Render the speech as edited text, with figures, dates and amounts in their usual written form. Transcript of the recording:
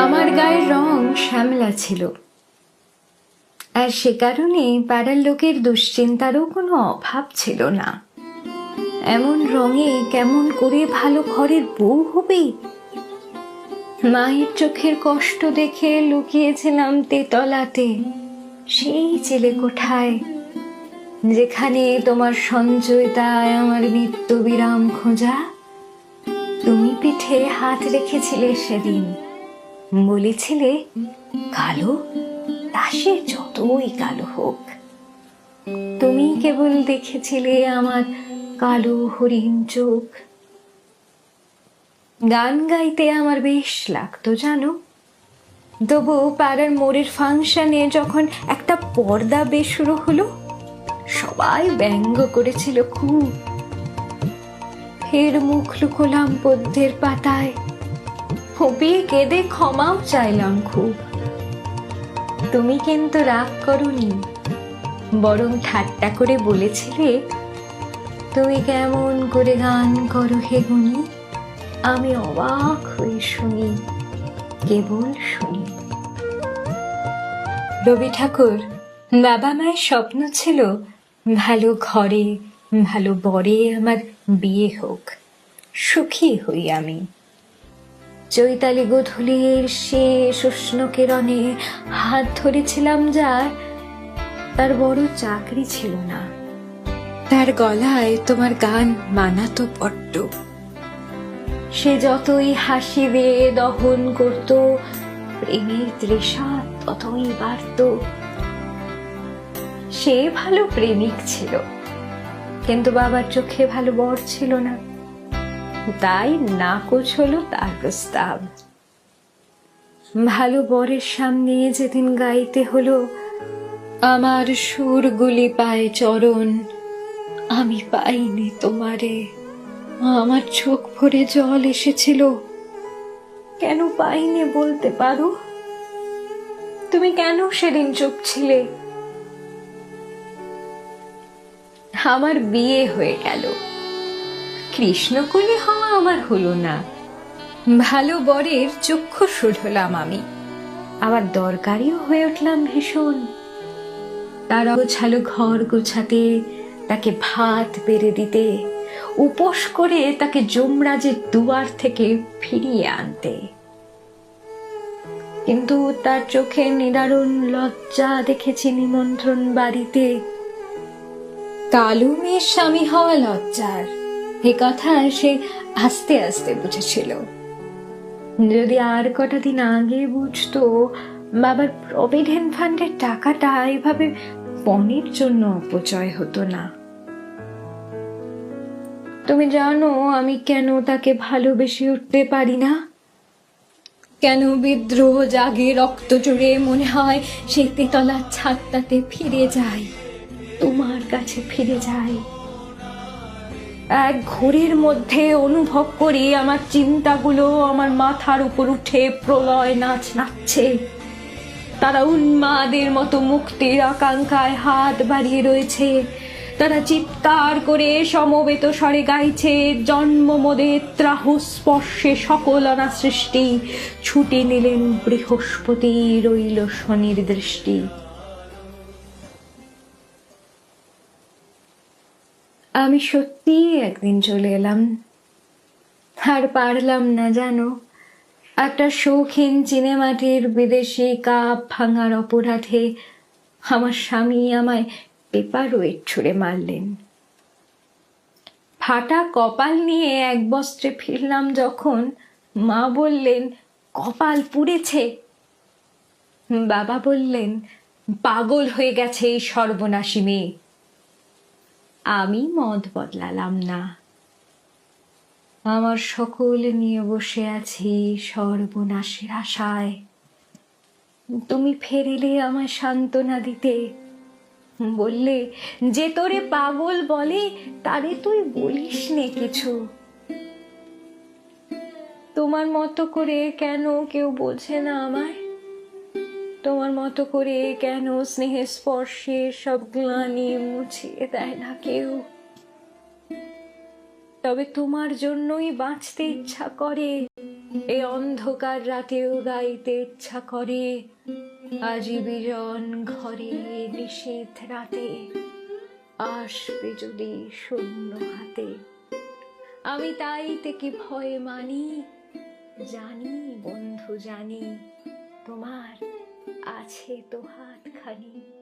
আমার গায়ের রং শ্যামলা ছিল, আর সে কারণে পাড়ার লোকের দুশ্চিন্তারও কোনো অভাব ছিল না। এমন রঙে কেমন করে ভালো ঘরের বউ হবে? মায়ের চোখের কষ্ট দেখে লুকিয়েছিলাম তেতলাতে, সেই চিলে কোঠায় যেখানে তোমার সঞ্চয়তায় আমার মৃত্যু বিরাম খোঁজা। তুমি পিঠে হাত রেখেছিলে সেদিন, বলেছিলে কালো তা সে যতই কালো হোক। তুমি কেবল দেখেছিলে আমার কালো হরিণ চোখ। গান গাইতে আমার বেশ লাগতো জানো, তবু পাড়ার মোড়ের ফাংশনে যখন একটা পর্দা বেসুরো হলো, সবাই ব্যঙ্গ করেছিল খুব। ফের মুখ লুকোলাম পদ্মের পাতায়, ফুপিয়ে কেঁদে ক্ষমাও চাইলাম খুব। তুমি কিন্তু রাগ করোনি, বরং ঠাট্টা করে বলেছিলে, তুমি কেমন করে গান করো হে গুণী, আমি অবাক হয়ে শুনি, কেবল শুনি। রবি ঠাকুর, বাবা মায়ের স্বপ্ন ছিল ভালো ঘরে ভালো বরে আমার বিয়ে হোক, সুখী হই আমি। চৈতালি গোধূলির শেষ উষ্ণ কিরণে হাত ধরেছিলাম যার, তার বড় চাকরি ছিল না, তার গলায় তোমার গান মানাতো বড্ড। সে যতই হাসি দিয়ে দহন করত, প্রেমের তৃষা ততই বাড়ত। সে ভালো প্রেমিক ছিল, কিন্তু বাবার চোখে ভালো বর ছিল না, তাই নাকচ হলো তার প্রস্তাব। ভালো বরের সামনে যেদিন গাইতে হলো, আমার সুরগুলি পায় চরণ, আমি পাইনি তোমারে। আমার চোখ ভরে জল এসেছিল। কেন পাইনি বলতে পারো? তুমি কেন সেদিন চুপ ছিলে? আমার বিয়ে হয়ে গেল, কৃষ্ণকলি হওয়া আমার হলো না। ভালো বরের চক্ষুশূল হলাম আমি, আবার দরকারিও হয়ে উঠলাম ভীষণ। তার অগোছালো ঘর গোছাতে, তাকে ভাত বেড়ে দিতে, উপোস করে তাকে যমরাজের দুয়ার থেকে ফিরিয়ে আনতে। কিন্তু তার চোখে নিদারুণ লজ্জা দেখেছি নিমন্ত্রণ বাড়িতে। কালো মেয়ের স্বামী হওয়া লজ্জার, এ কথা সে আস্তে আস্তে বুঝেছিল। যদি আর কটা দিন আগে বুঝতো, বাবার প্রভিডেন্ট ফান্ডের টাকাটা এভাবে পণের জন্য অপচয় হতো না। তুমি জানো আমি কেন তাকে ভালোবেসে উঠতে পারি না? কেন বিদ্রোহ জাগে রক্ত জুড়ে, মনে হয় সেই তেতলার ছাদটাতে ফিরে যাই, তোমার কাছে ফিরে যাই। এক ঘোরের মধ্যে অনুভব করি আমার চিন্তাগুলো আমার মাথার উপর উঠে প্রলয় নাচ নাচছে। তারা উন্মাদের মতো মুক্তির আকাঙ্ক্ষায় হাত বাড়িয়ে রয়েছে। তারা চিৎকার করে সমবেত স্বরে গাইছে, জন্ম মোদের ত্রাহ স্পর্শে সকল অনা সৃষ্টি, ছুটে নিলেন বৃহস্পতি, রইল শনির দৃষ্টি। আমি সত্যি একদিন চলে এলাম, আর পারলাম না জানো। একটা শৌখিন চিনেমাটির বিদেশি কাপ ভাঙার অপরাধে আমার স্বামী আমায় পেপার ওয়েট ছুঁড়ে মারলেন। ফাটা কপাল নিয়ে এক বস্ত্রে ফিরলাম যখন, মা বললেন কপাল পুড়েছে। বাবা বললেন পাগল হয়ে গেছে এই সর্বনাশী মেয়ে। আমি মত বদলালাম না, আমার সকল নিয়ে বসে আছি সর্বনাশের আশায়। তুমি ফেরিলে আমায় সান্ত্বনা দিতে, বললে যে তোরে পাগল বলে তারে তুই বলিস নে কিছু। তোমার মতো করে কেন কেউ বোঝে না আমায়? তোমার মতো করে কেন স্নেহের স্পর্শে সব গ্লানি মুছিয়ে দেয় না কেউ? তবে তোমার জন্যই বাঁচতে ইচ্ছা করে, এ অন্ধকার রাতেও গাইতে ইচ্ছা করে, আজি বিজন ঘরে নিষেধ রাতে, আসবে যদি শূন্য হাতে। আমি তাই থেকে ভয়ে মানি, জানি বন্ধু জানি, তোমার আছে তো হাতখানি।